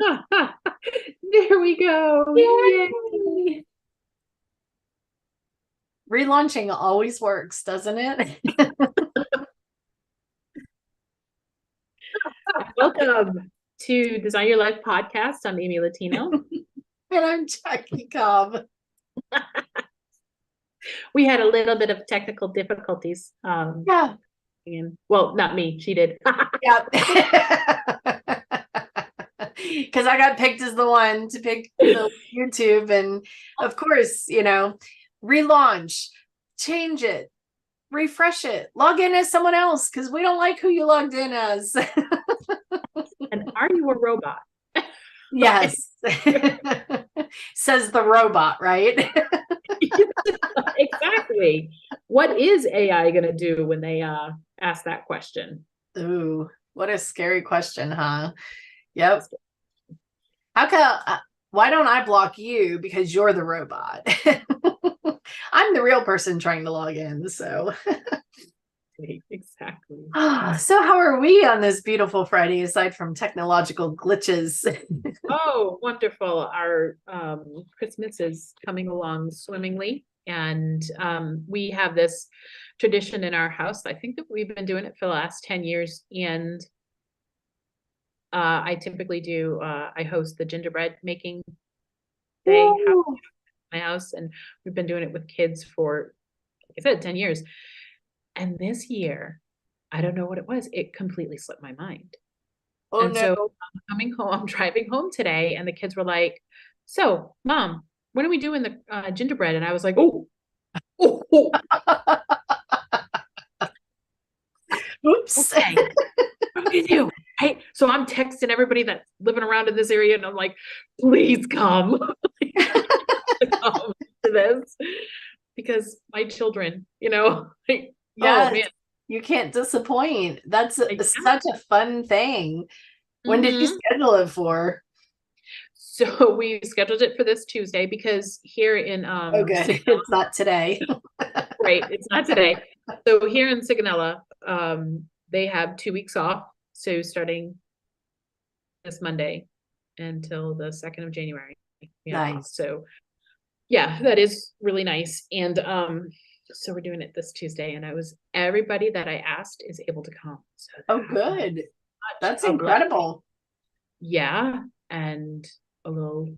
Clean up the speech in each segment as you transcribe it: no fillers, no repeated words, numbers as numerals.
There we go. Yay! Yay. Relaunching always works, doesn't it? Welcome to Design Your Life podcast. I'm Amy Latino. And I'm Jackie Cobb. We had a little bit of technical difficulties. Yeah. And well, not me, she did. Yeah. Because I got picked as the one to pick the YouTube. And of course, relaunch, change it, refresh it, log in as someone else because we don't like who you logged in as. And are you a robot? Yes. Says the robot, right? Exactly. What is AI going to do when they ask that question? Ooh, what a scary question, huh? Yep. How come? Why don't I block you because you're the robot? I'm the real person trying to log in. So, Exactly. so how are we on this beautiful Friday aside from technological glitches? Oh, wonderful. Our Christmas is coming along swimmingly. And we have this tradition in our house. I think that we've been doing it for the last 10 years. And I typically I host the gingerbread making day at Ooh. my house. And we've been doing it with kids for, like I said, 10 years. And this year, I don't know what it was. It completely slipped my mind. Oh And no. so I'm coming home, I'm driving home today, and the kids were like, "So, Mom, when are we doing the gingerbread?" And I was like, "Oh, oh, oh, Oops. okay, what do we do?" Hey, so I'm texting everybody that's living around in this area, and I'm like, "Please come, come to this," because my children, like, oh Yes, man, you can't disappoint. That's such exactly. a fun thing. When did you Hmm. schedule it for? So we scheduled it for this Tuesday because here in Oh, good. It's not today. right. It's not today. So here in Sigonella, they have 2 weeks off. So starting this Monday until the 2nd of January, we have off. Nice. So yeah, that is really nice. And so we're doing it this Tuesday, and everybody that I asked is able to come. So Oh, that was good. such That's a blessing. incredible. Yeah. And a little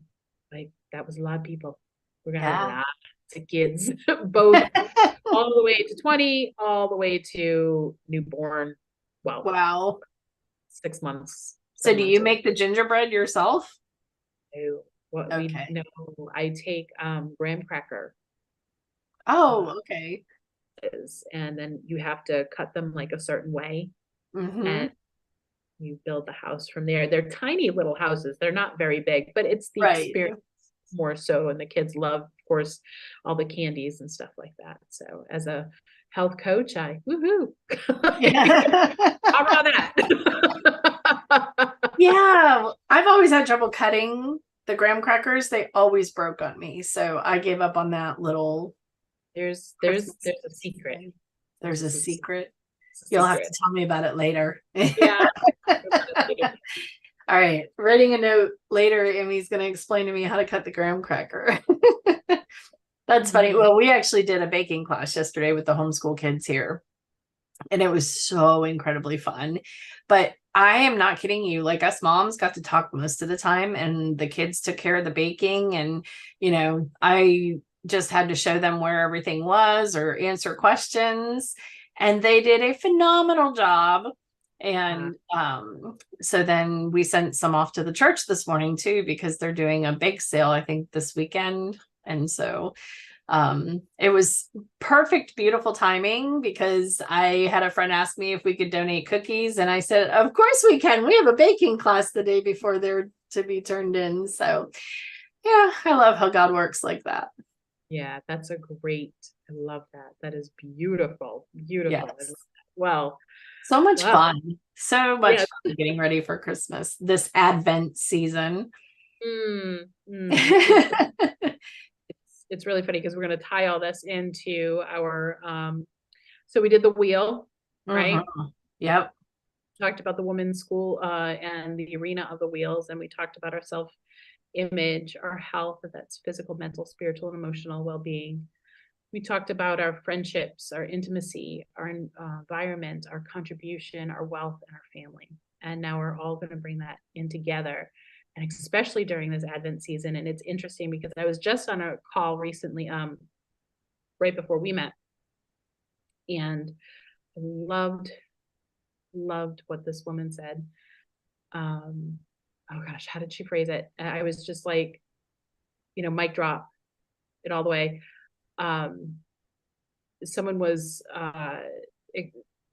like that was a lot of people. We're gonna have a Yeah. lot of kids, both all the way to 20, all the way to newborn. Well, Wow. 6 months, So seven do you months old. make the gingerbread yourself? So what we Okay. know, I take graham cracker Oh, okay. and then you have to cut them like a certain way, Mm-hmm. and you build the house from there. They're tiny little houses. They're not very big, but it's the Right. experience more so. And the kids love, of course, all the candies and stuff like that. So as a health coach, I woohoo. Yeah. How about that? Yeah. I've always had trouble cutting the graham crackers. They always broke on me. So I gave up on that little there's there's Christmas there's a secret. thing. There's There's a a secret. secret. It's a You'll have to secret. tell me about it later. Yeah. All right. Writing a note later, Emmy's going to explain to me how to cut the graham cracker. That's funny. Mhm. Well, we actually did a baking class yesterday with the homeschool kids here, and it was so incredibly fun. But I am not kidding you. Like, us moms got to talk most of the time, and the kids took care of the baking. And, I just had to show them where everything was or answer questions. And they did a phenomenal job. Uh, And so then we sent some off to the church this morning too, because they're doing a bake sale, I think, this weekend. And so it was perfect, beautiful timing because I had a friend ask me if we could donate cookies, and I said, "Of course we can. We have a baking class the day before they're to be turned in." So, yeah, I love how God works like that. yeah, that's a great. I love that. That is beautiful. Beautiful. I love Yes. that. Well, So much well, fun. So much yeah. fun getting ready for Christmas, this Advent season. Mm, mm. Uh-huh. It's really funny because we're going to tie all this into our so we did the wheel, right? Yep. talked about the women's school and the arena of the wheels, and we talked about our self-image, our health, that's physical, mental, spiritual, and emotional well-being. We talked about our friendships, our intimacy, our environment, our contribution, our wealth, and our family. And now we're all going to bring that in together, and especially during this Advent season. And it's interesting because I was just on a call recently, right before we met, and I loved what this woman said. Oh gosh, how did she phrase it? I was just like, mic drop it all the way. Someone was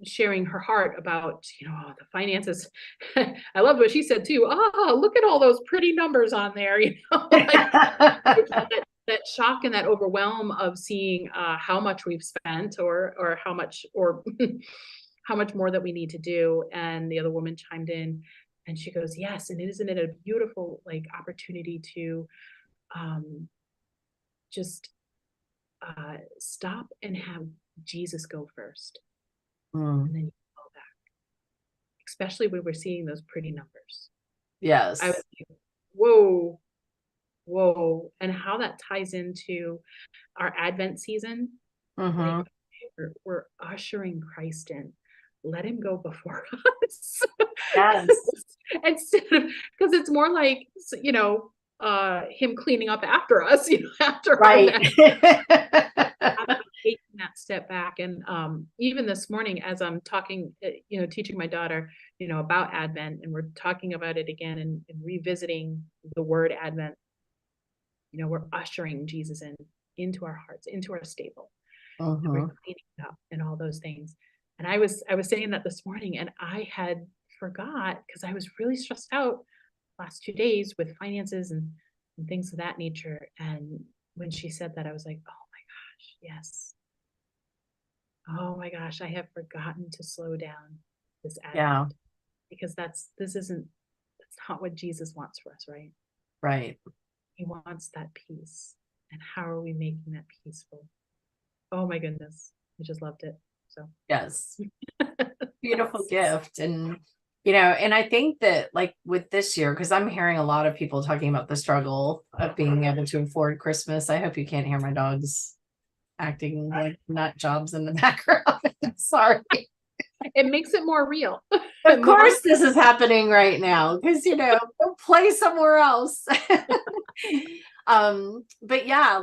sharing her heart about, the finances. I loved what she said too. Look at all those pretty numbers on there, like, that shock and that overwhelm of seeing how much we've spent or how much how much more that we need to do. And the other woman chimed in and she goes, yes, and isn't it a beautiful opportunity to just stop and have Jesus go first, and then you go back, especially when we're seeing those pretty numbers. Yes. I was like, whoa, and how that ties into our Advent season. Like, we're ushering Christ in. Let him go before us. Yes. Instead of, because it's more like, him cleaning up after us, after right. taking that step back. And even this morning, as I'm talking, teaching my daughter, about Advent, and we're talking about it again and revisiting the word Advent, we're ushering Jesus into our hearts, into our stable. And we're cleaning it up and all those things. And I was saying that this morning, and I had forgot because I was really stressed out last 2 days with finances and things of that nature. And when she said that, I was like, oh my gosh, yes. Oh my gosh, I have forgotten to slow down this Advent, because that's not what Jesus wants for us, right? Right. He wants that peace. And how are we making that peaceful? Oh my goodness, I just loved it. So yes, beautiful gift. And and I think that with this year, because I'm hearing a lot of people talking about the struggle of being able to afford Christmas. I hope you can't hear my dogs acting like nut jobs in the background. Sorry. It makes it more real. Of course this is happening right now because go play somewhere else. But yeah,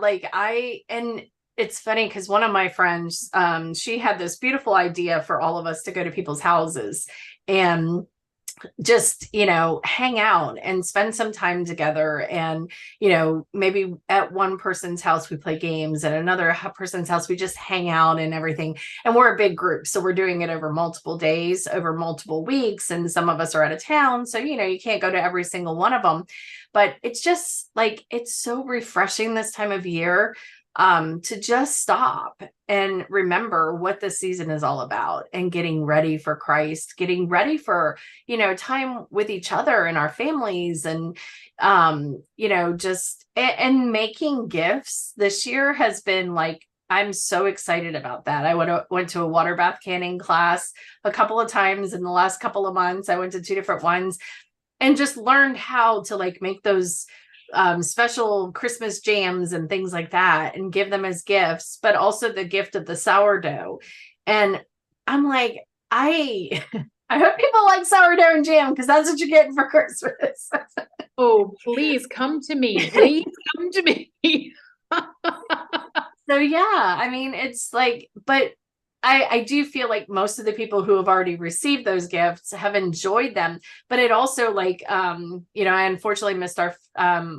and it's funny because one of my friends, she had this beautiful idea for all of us to go to people's houses and just hang out and spend some time together. And maybe at one person's house we play games, at another person's house we just hang out and everything. And we're a big group, so we're doing it over multiple days, over multiple weeks, and some of us are out of town, so you can't go to every single one of them. But it's just it's so refreshing this time of year to just stop and remember what the season is all about, and getting ready for Christ, getting ready for, time with each other and our families, and, just, and making gifts this year has been I'm so excited about that. I went to a water bath canning class a couple of times in the last couple of months. I went to 2 different ones and just learned how to make those special Christmas jams and things like that and give them as gifts, but also the gift of the sourdough. And I'm like, I hope people like sourdough and jam, because that's what you're getting for Christmas. Oh, please come to me. Please come to me. So yeah, I mean, it's but I do feel like most of the people who have already received those gifts have enjoyed them, but it also I unfortunately missed our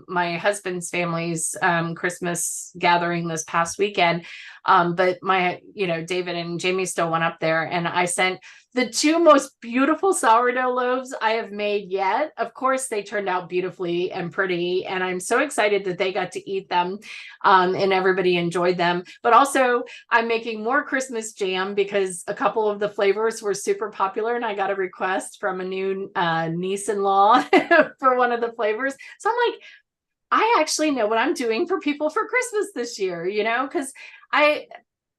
my husband's family's Christmas gathering this past weekend. But my, David and Jamie still went up there, and I sent the 2 most beautiful sourdough loaves I have made yet. Of course, they turned out beautifully and pretty, and I'm so excited that they got to eat them, and everybody enjoyed them. But also, I'm making more Christmas jam because a couple of the flavors were super popular, and I got a request from a new niece-in-law for one of the flavors. So I'm like, I actually know what I'm doing for people for Christmas this year, because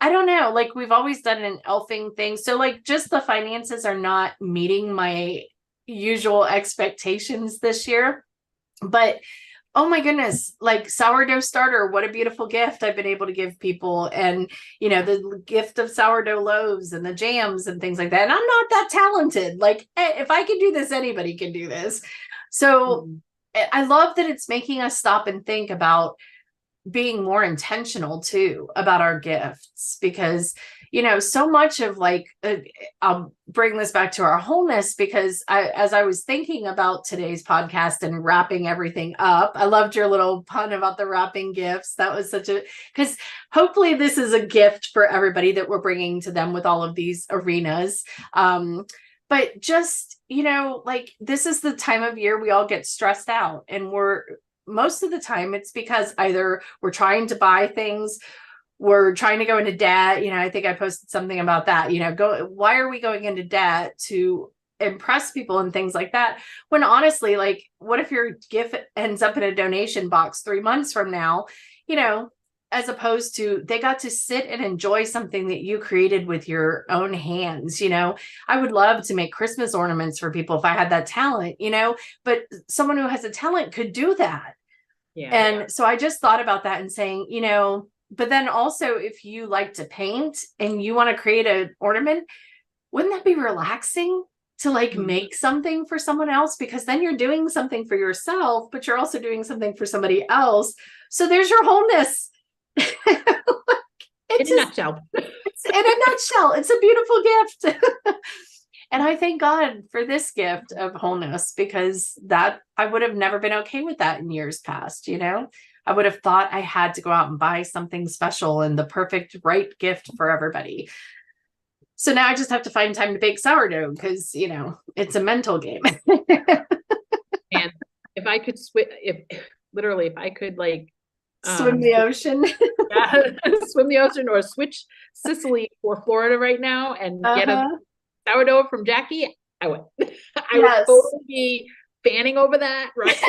I don't know. Like we've always done an elfing thing. So like just the finances are not meeting my usual expectations this year. But oh my goodness, like sourdough starter, what a beautiful gift I've been able to give people. And, the gift of sourdough loaves and the jams and things like that. And I'm not that talented. Like, if I can do this, anybody can do this. So I love that it's making us stop and think about being more intentional too about our gifts, because so much of like I'll bring this back to our wholeness, because as I was thinking about today's podcast and wrapping everything up, I loved your little pun about the wrapping gifts. That was because hopefully this is a gift for everybody that we're bringing to them with all of these arenas. But just like this is the time of year we all get stressed out, and most of the time it's because either we're trying to buy things, we're trying to go into debt. I think I posted something about that, why are we going into debt to impress people and things like that? When honestly, like, what if your gift ends up in a donation box 3 months from now, as opposed to they got to sit and enjoy something that you created with your own hands. I would love to make Christmas ornaments for people if I had that talent, but someone who has a talent could do that. Yeah. And so I just thought about that and saying, but then also if you like to paint and you want to create an ornament, wouldn't that be relaxing to like make something for someone else? Because then you're doing something for yourself, but you're also doing something for somebody else. So there's your wholeness. In a nutshell. In a nutshell, it's a beautiful gift. And I thank God for this gift of wholeness, because that I would have never been okay with that in years past. I would have thought I had to go out and buy something special and the perfect right gift for everybody. So now I just have to find time to bake sourdough because, it's a mental game. And if I could if I could like swim the ocean. Swim the ocean or switch Sicily for Florida right now and get a sourdough from Jacki, I would. I would totally be fanning over that, right?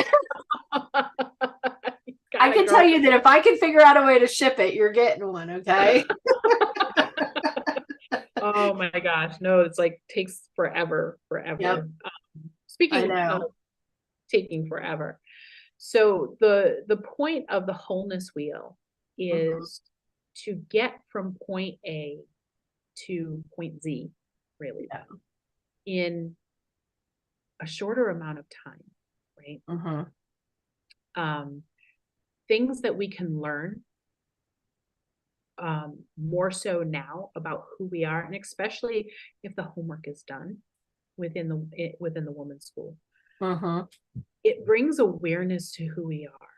I can tell you that if I can figure out a way to ship it, you're getting one, okay? Oh my gosh, no, it's like takes forever. Yep. Speaking of taking forever, so the point of the wholeness wheel is to get from point A to point Z, really, in a shorter amount of time, right? Things that we can learn more so now about who we are, and especially if the homework is done within the women's school. It brings awareness to who we are,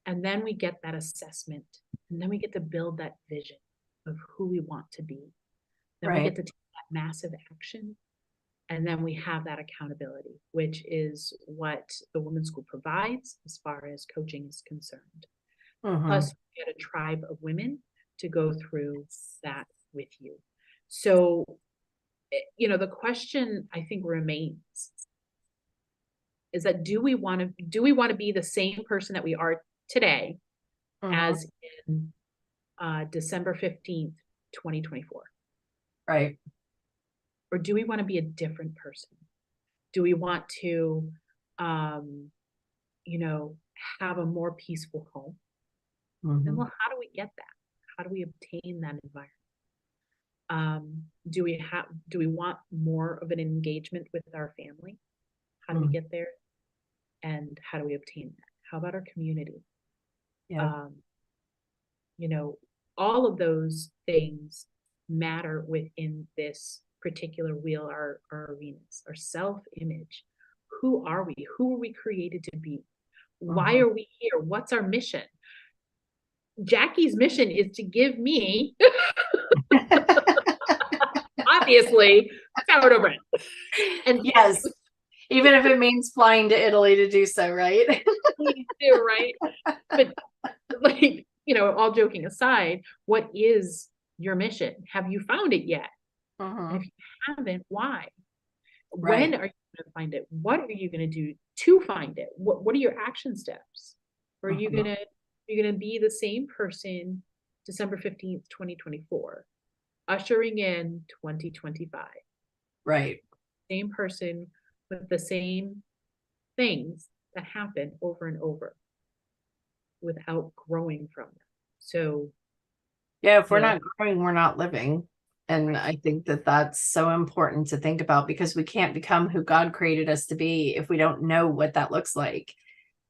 and then we get that assessment, and then we get to build that vision of who we want to be. Then we get to take that massive action, and then we have that accountability, which is what the women's school provides as far as coaching is concerned. Plus, we get a tribe of women to go through that with you. So, the question I think remains is that do we want to be the same person that we are today as in December 15th, 2024? Right. Or do we want to be a different person? Do we want to, have a more peaceful home? And well, how do we get that? How do we obtain that environment? Do we want more of an engagement with our family? How do we get there? And how do we obtain that? How about our community? Yeah. All of those things matter within this particular wheel, our arenas, our self-image. Who are we? Who are we created to be? Why are we here? What's our mission? Jacki's mission is to give me, obviously, sourdough bread. And yes, even if it means flying to Italy to do so, right? Please do, right? But like, all joking aside, what is your mission? Have you found it yet? And if you haven't, why? When are you going to find it? What are you going to do to find it? What are your action steps? Or are you going to be the same person December 15th, 2024, ushering in 2025. Right. Same person with the same things that happen over and over without growing from them. So, Yeah, if we're you know, not growing, we're not living. And I think that that's so important to think about, because we can't become who God created us to be if we don't know what that looks like.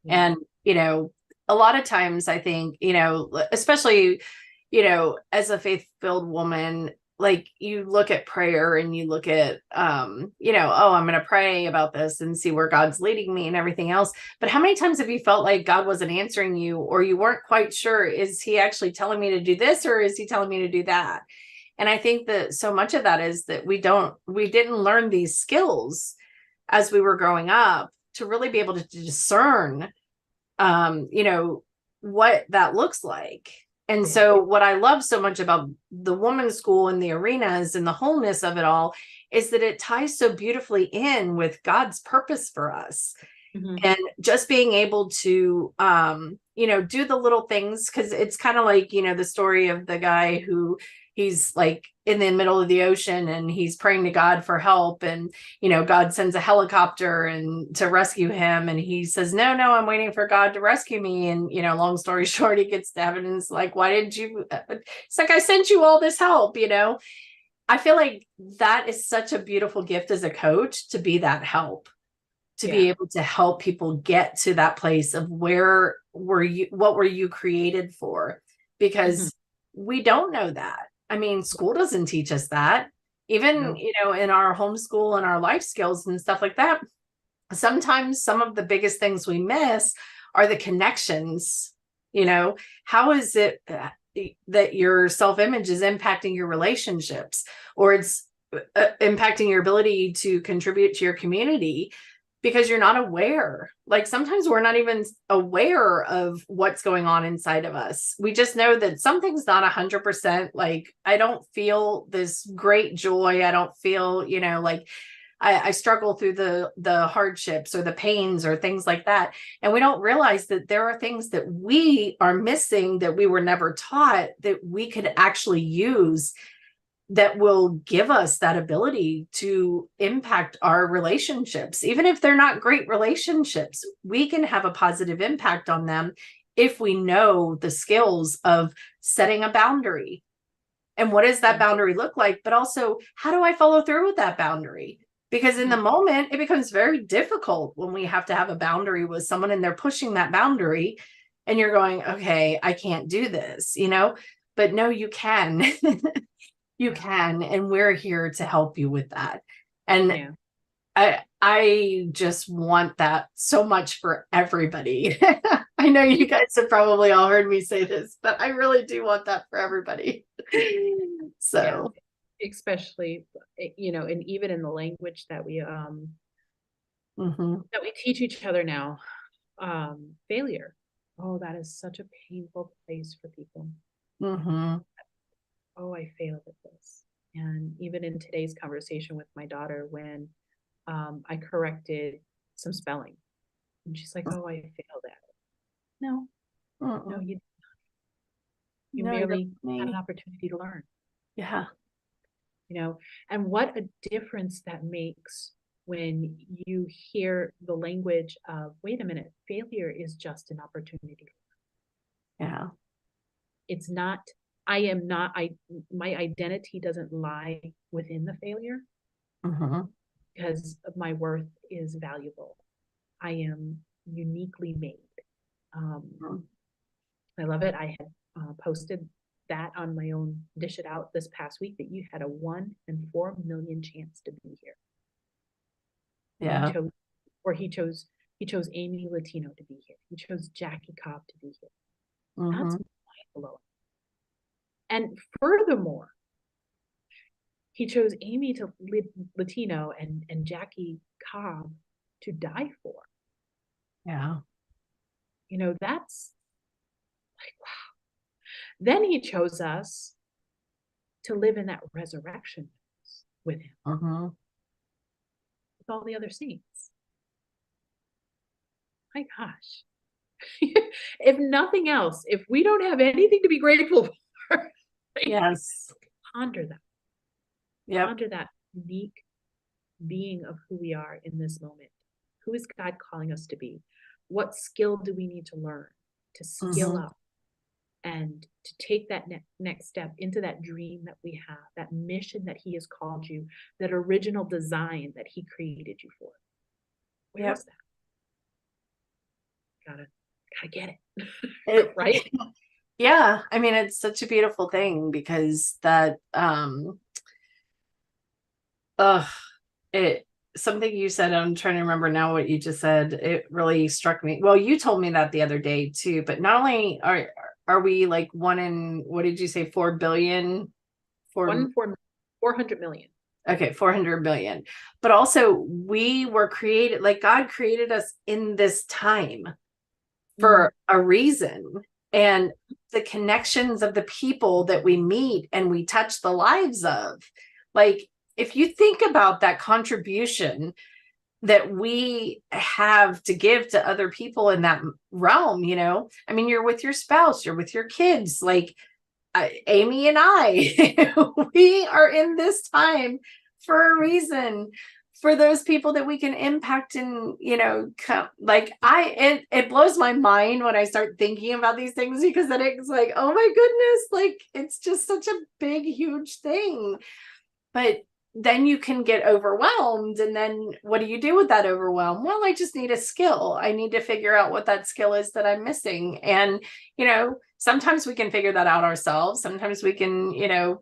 yeah. And, a lot of times I think, especially, as a faith-filled woman, like you look at prayer and you look at, oh, I'm going to pray about this and see where God's leading me and everything else. But how many times have you felt like God wasn't answering you, or you weren't quite sure, is he actually telling me to do this, or is he telling me to do that? And I think that so much of that is that we didn't learn these skills as we were growing up to really be able to discern, what that looks like. And so what I love so much about the woman's school and the arenas and the wholeness of it all is that it ties so beautifully in with God's purpose for us. Mm-hmm. And just being able to, do the little things, because it's kind of like, the story of the guy who he's like in the middle of the ocean and he's praying to God for help. And, God sends a helicopter and to rescue him. And he says, no, I'm waiting for God to rescue me. And, long story short, he gets to heaven and it's like, why didn't you? It's like, I sent you all this help, I feel like that is such a beautiful gift as a coach, to be that help, to be able to help people get to that place of what were you created for? Because we don't know that. I mean, school doesn't teach us that. Even, in our homeschool and our life skills and stuff like that, sometimes some of the biggest things we miss are the connections. How is it that your self-image is impacting your relationships, or it's impacting your ability to contribute to your community? Because you're not aware. Like sometimes we're not even aware of what's going on inside of us. We just know that something's not 100%. Like I don't feel this great joy. I don't feel, like I struggle through the hardships or the pains or things like that. And we don't realize that there are things that we are missing, that we were never taught, that we could actually use, that will give us that ability to impact our relationships. Even if they're not great relationships, we can have a positive impact on them if we know the skills of setting a boundary. And what does that boundary look like? But also, how do I follow through with that boundary? Because in the moment, it becomes very difficult when we have to have a boundary with someone and they're pushing that boundary and you're going, okay, I can't do this, but no, you can. You can, and we're here to help you with that. And I just want that so much for everybody. I know you guys have probably all heard me say this, but I really do want that for everybody. So especially, and even in the language that we teach each other now, failure. Oh, that is such a painful place for people. Oh, I failed at this. And even in today's conversation with my daughter, when I corrected some spelling, and she's like, oh, I failed at it. No, no, you merely had an opportunity to learn. Yeah. And what a difference that makes when you hear the language of, wait a minute, failure is just an opportunity. Yeah. It's not, my identity doesn't lie within the failure, because my worth is valuable. I am uniquely made. I love it. I had posted that on my own Dish It Out this past week, that you had a 1 in 4 million chance to be here. Yeah. He chose Amy Latino to be here. He chose Jacki Cobb to be here. That's mind-blowing. And furthermore, he chose Amy Latino and Jacki Cobb to die for. Yeah. That's like, wow. Then he chose us to live in that resurrection with him, with all the other saints. My gosh. If nothing else, if we don't have anything to be grateful Yes. Ponder that. Yep. Ponder that unique being of who we are in this moment. Who is God calling us to be? What skill do we need to learn to skill Mm-hmm. up and to take that next step into that dream that we have, that mission that He has called you, that original design that He created you for? Where Yep. is that? Gotta get it. It, Right? yeah. I mean, it's such a beautiful thing because that, uh, it, something you said, I'm trying to remember now what you just said. It really struck me. Well, you told me that the other day too, but not only are we like one in, what did you say, 4 billion? Four, One for 400 million. okay, 400 million. But also we were created, like God created us in this time for a reason. And the connections of the people that we meet and we touch the lives of, like, if you think about that contribution that we have to give to other people in that realm, you know, I mean, you're with your spouse, you're with your kids, like Amy and I, we are in this time for a reason, for those people that we can impact. And you know, like it blows my mind when I start thinking about these things, because then it's like, oh my goodness, like it's just such a big huge thing. But then you can get overwhelmed, and then what do you do with that overwhelm? Well, I just need a skill. I need to figure out what that skill is that I'm missing. And you know, sometimes we can figure that out ourselves. Sometimes we can, you know,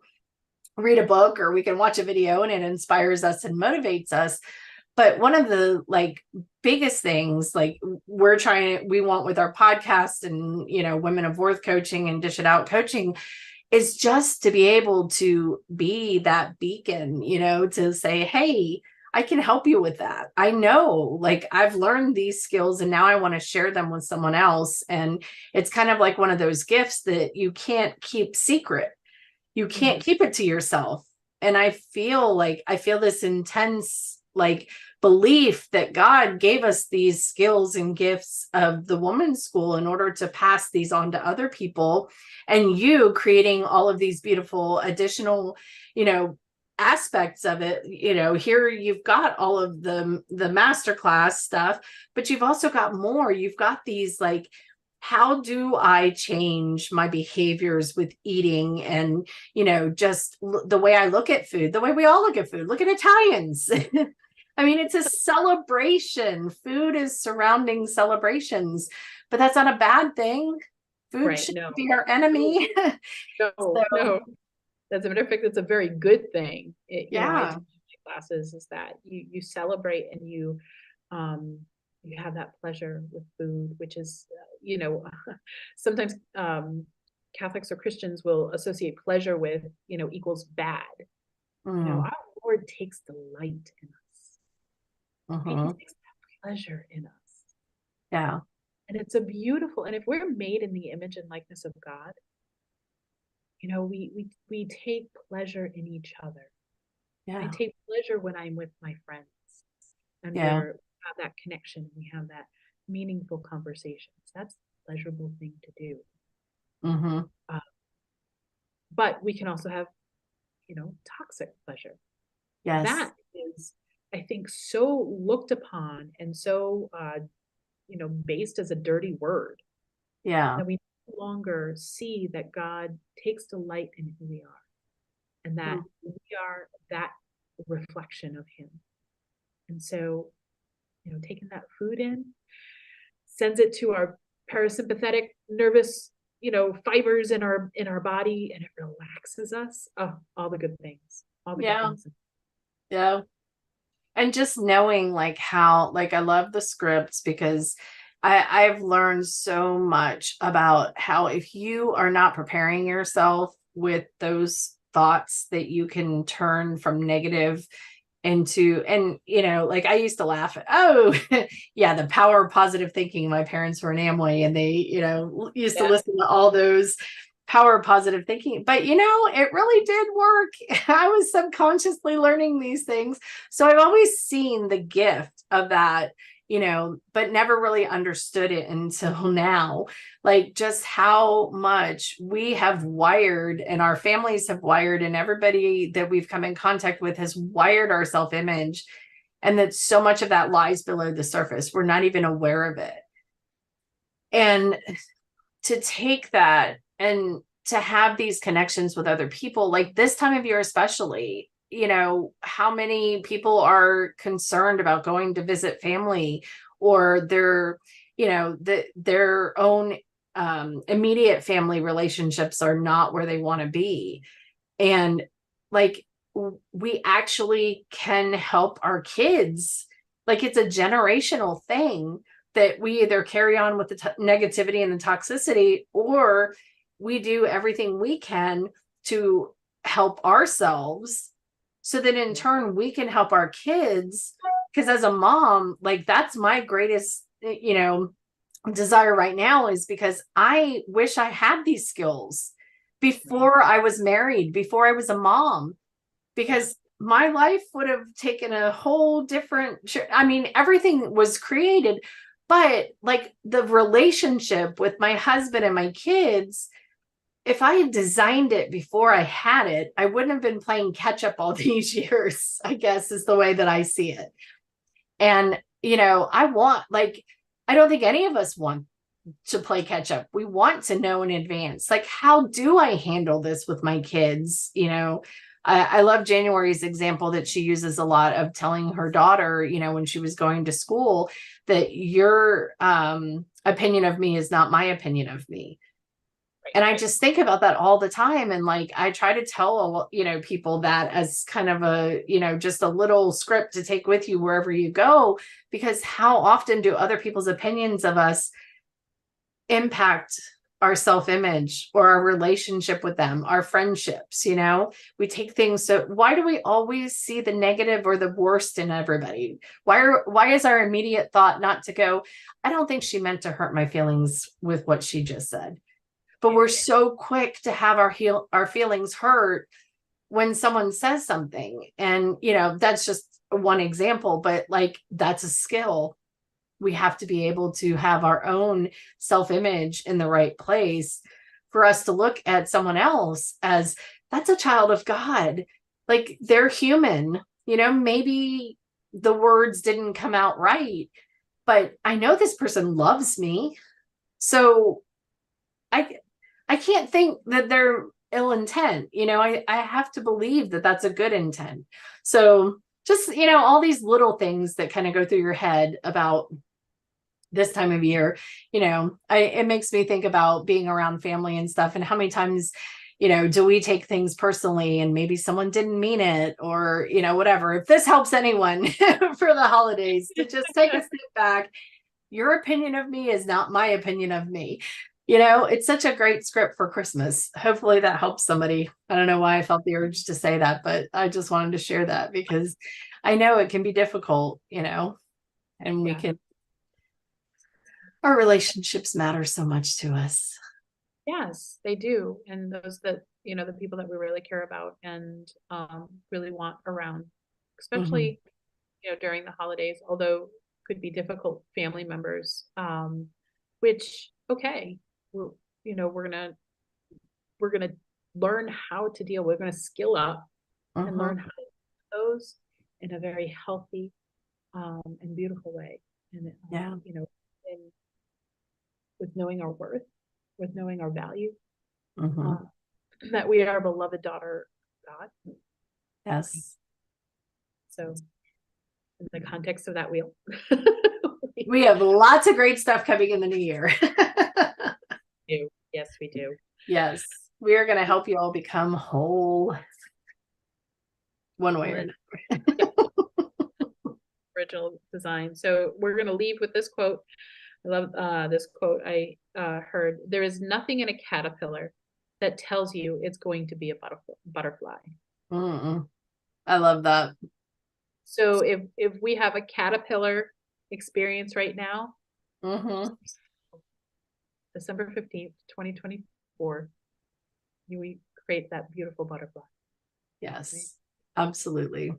read a book or we can watch a video and it inspires us and motivates us. But one of the like biggest things like we want with our podcast and, you know, Women of Worth coaching and Dish It Out coaching is just to be able to be that beacon, you know, to say, hey, I can help you with that. I know, like, I've learned these skills and now I want to share them with someone else. And it's kind of like one of those gifts that you can't keep secret. You can't keep it to yourself. And I feel this intense, like, belief that God gave us these skills and gifts of the woman's school in order to pass these on to other people. And you creating all of these beautiful additional, you know, aspects of it. You know, here you've got all of the masterclass stuff, but you've also got more. You've got these like, how do I change my behaviors with eating and, you know, just the way I look at food, the way we all look at food. Look at Italians. I mean, it's a celebration. Food is surrounding celebrations, but that's not a bad thing. Food Right. should No. be our enemy. No, So, no. As a matter of fact, it's a very good thing. You know, I yeah. teach my classes is that you celebrate and you have that pleasure with food, which is, you know, sometimes Catholics or Christians will associate pleasure with, you know, equals bad. You know, Mm, our Lord takes delight in us. Right? He mhm. takes that pleasure in us. Yeah. And it's a beautiful, and if we're made in the image and likeness of God, you know, we take pleasure in each other. I Yeah. take pleasure when I'm with my friends and we Yeah. have that connection and we have that meaningful conversations. That's a pleasurable thing to do. Hmm. Uh, but we can also have, you know, toxic pleasure. Yes. That is, I think, so looked upon and so, you know, based as a dirty word Yeah. that we no longer see that God takes delight in who we are and that Mm. we are that reflection of Him. And so, you know, taking that food in sends it to our parasympathetic nervous, you know, fibers in our body, and it relaxes us. Oh, all the good things, all the good Yeah. things. Yeah. And just knowing like how, like, I love the scripts because I've learned so much about how if you are not preparing yourself with those thoughts that you can turn from negative into, and you know, like I used to laugh at, oh yeah, the power of positive thinking. My parents were in Amway and they, you know, used to Yeah. listen to all those power of positive thinking, but you know, it really did work. I was subconsciously learning these things. So I've always seen the gift of that but never really understood it until now. Like just how much we have wired and our families have wired and everybody that we've come in contact with has wired our self-image. And that so much of that lies below the surface. We're not even aware of it. And to take that and to have these connections with other people, like this time of year, especially, how many people are concerned about going to visit family or their own immediate family relationships are not where they want to be. And like, we actually can help our kids. Like it's a generational thing that we either carry on with the negativity and the toxicity, or we do everything we can to help ourselves so that in turn we can help our kids. Because as a mom, like that's my greatest, desire right now, is because I wish I had these skills before I was married, before I was a mom, because my life would have taken a whole different, everything was created, but like the relationship with my husband and my kids, if I had designed it before I had it, I wouldn't have been playing catch up all these years, I guess is the way that I see it. And, I don't think any of us want to play catch up. We want to know in advance, like, how do I handle this with my kids? I love January's example that she uses a lot of telling her daughter, when she was going to school, that your opinion of me is not my opinion of me. And I just think about that all the time. And like, I try to tell, people that as kind of a, just a little script to take with you wherever you go, because how often do other people's opinions of us impact our self-image or our relationship with them, our friendships? We take things. So why do we always see the negative or the worst in everybody? Why is our immediate thought not to go, I don't think she meant to hurt my feelings with what she just said? But we're so quick to have our feelings hurt when someone says something. And, that's just one example, but like, that's a skill. We have to be able to have our own self-image in the right place for us to look at someone else as that's a child of God. Like they're human, maybe the words didn't come out right, but I know this person loves me. So I can't think that they're ill intent. I have to believe that that's a good intent. So just, all these little things that kind of go through your head about this time of year, it makes me think about being around family and stuff, and how many times, do we take things personally and maybe someone didn't mean it, or, whatever. If this helps anyone for the holidays, to just take a step back. Your opinion of me is not my opinion of me. It's such a great script for Christmas. Hopefully that helps somebody. I don't know why I felt the urge to say that, but I just wanted to share that because I know it can be difficult, and we can, our relationships matter so much to us. Yes, they do. And those that, the people that we really care about and really want around, especially, during the holidays, although could be difficult family members, which, okay, we're gonna learn how to deal. We're gonna skill up and learn how to do those in a very healthy and beautiful way. And and with knowing our worth, with knowing our value, that we are a beloved daughter of God. Yes. So in the context of that wheel, we have lots of great stuff coming in the new year. Yes, we do. Yes, we are going to help you all become whole one way or another. Original design. So we're going to leave with this quote. I love this quote I heard. There is nothing in a caterpillar that tells you it's going to be a butterfly. I love that. So if we have a caterpillar experience right now, December 15th, 2024, you create that beautiful butterfly. Yes, right? Absolutely.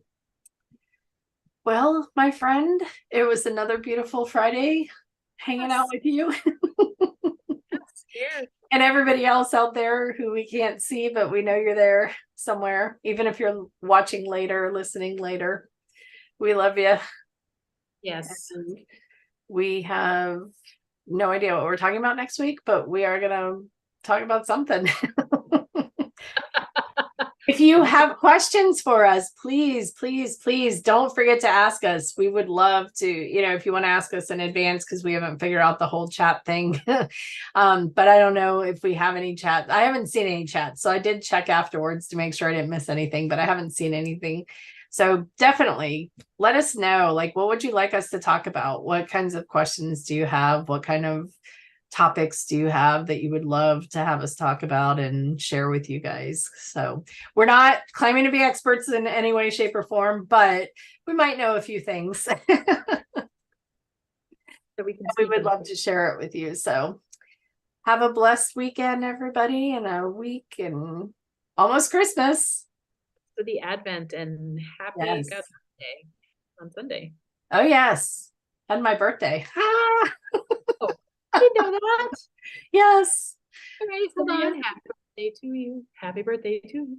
Well, my friend, it was another beautiful Friday hanging out Yes, with you yes, here. and everybody else out there who we can't see, but we know you're there somewhere, even if you're watching later, listening later. We love you. Yes. And we have no idea what we're talking about next week, but we are going to talk about something. If you have questions for us, please, please, please don't forget to ask us. We would love to, if you want to ask us in advance, because we haven't figured out the whole chat thing. But I don't know if we have any chat. I haven't seen any chat. So I did check afterwards to make sure I didn't miss anything, but I haven't seen anything. So definitely let us know, like, what would you like us to talk about? What kinds of questions do you have? What kind of topics do you have that you would love to have us talk about and share with you guys? So we're not claiming to be experts in any way, shape, or form, but we might know a few things. So we would love to share it with you. So have a blessed weekend, everybody, and a week and almost Christmas. For the Advent, and happy Yes. God's Day on Sunday. Oh, yes. And my birthday. Oh, I didn't know that. Yes. All right, hold on. Happy birthday to you. Happy birthday to you.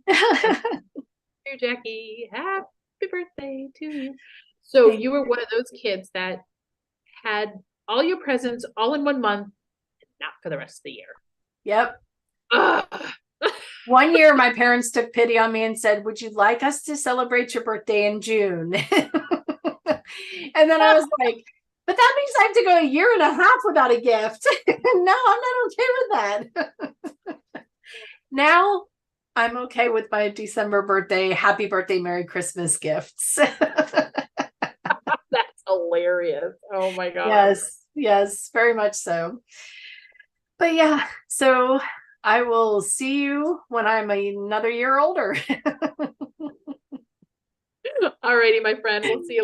Dear Jacki, happy birthday to you. So you were one of those kids that had all your presents all in 1 month, not for the rest of the year. Yep. Ugh. One year, my parents took pity on me and said, "Would you like us to celebrate your birthday in June?" And then I was like, "But that means I have to go a year and a half without a gift." No, I'm not okay with that. Now I'm okay with my December birthday, happy birthday, Merry Christmas gifts. That's hilarious. Oh my God. Yes, yes, very much so. But yeah, so I will see you when I'm another year older. Alrighty, my friend. We'll see you